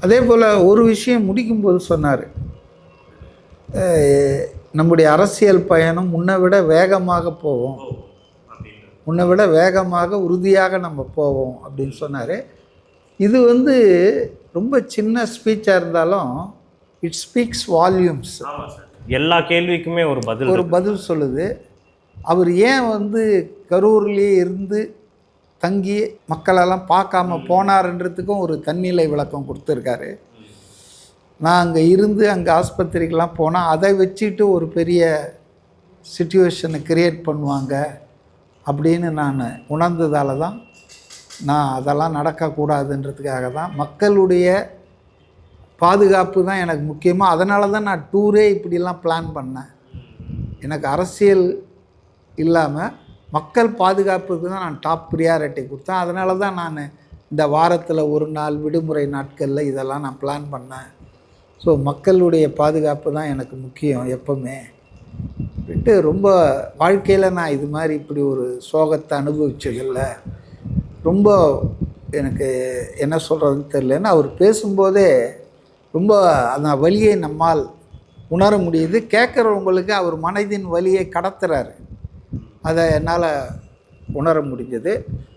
அதே போல் ஒரு விஷயம் முடிக்கும்போது சொன்னார், நம்முடைய அரசியல் பயணம் முன்னை விட வேகமாக போவோம், முன்னை விட வேகமாக உறுதியாக நம்ம போவோம் அப்படின்னு சொன்னார். இது வந்து ரொம்ப சின்ன ஸ்பீச்சாக இருந்தாலும் இட் ஸ்பீக்ஸ் வால்யூம்ஸ். எல்லா கேள்விக்குமே ஒரு பதில் சொல்லுது. அவர் ஏன் வந்து கரூர்லேயே இருந்து தங்கி மக்களெல்லாம் பார்க்காம போனார்ன்றதுக்கும் ஒரு தன்னிலை விளக்கம் கொடுத்துருக்காரு. நான் அங்கே இருந்து அங்கே ஆஸ்பத்திரிக்கெலாம் போனால் அதை வச்சுட்டு ஒரு பெரிய சிச்சுவேஷனை க்ரியேட் பண்ணுவாங்க அப்படின்னு நான் உணர்ந்ததால தான் நான் அதெல்லாம் நடக்கக்கூடாதுன்றதுக்காக தான் மக்களுடைய பாதுகாப்பு தான் எனக்கு முக்கியமாக. அதனால தான் நான் டூரே இப்படிலாம் பிளான் பண்ணேன். எனக்கு அரசியல் இல்லாமல் மக்கள் பாதுகாப்புக்கு தான் நான் டாப் ப்ரியாரிட்டி கொடுத்தேன். அதனால தான் நான் இந்த வாரத்தில் ஒரு நாள் விடுமுறை நாட்களில் இதெல்லாம் நான் பிளான் பண்ணேன். ஸோ மக்களுடைய பாதுகாப்பு தான் எனக்கு முக்கியம் எப்போவுமே விட்டு. ரொம்ப வாழ்க்கையில் நான் இது மாதிரி இப்படி ஒரு சோகத்தை அனுபவிச்சதில்லை. ரொம்ப எனக்கு என்ன சொல்கிறதுன்னு தெரியலன்னு அவர் பேசும்போதே ரொம்ப அந்த வலியை நம்மால் உணர முடியுது. கேட்குறவங்களுக்கு அவர் மனதின் வலியை கடத்துறாரு, அதை என்னால் உணர முடிஞ்சது.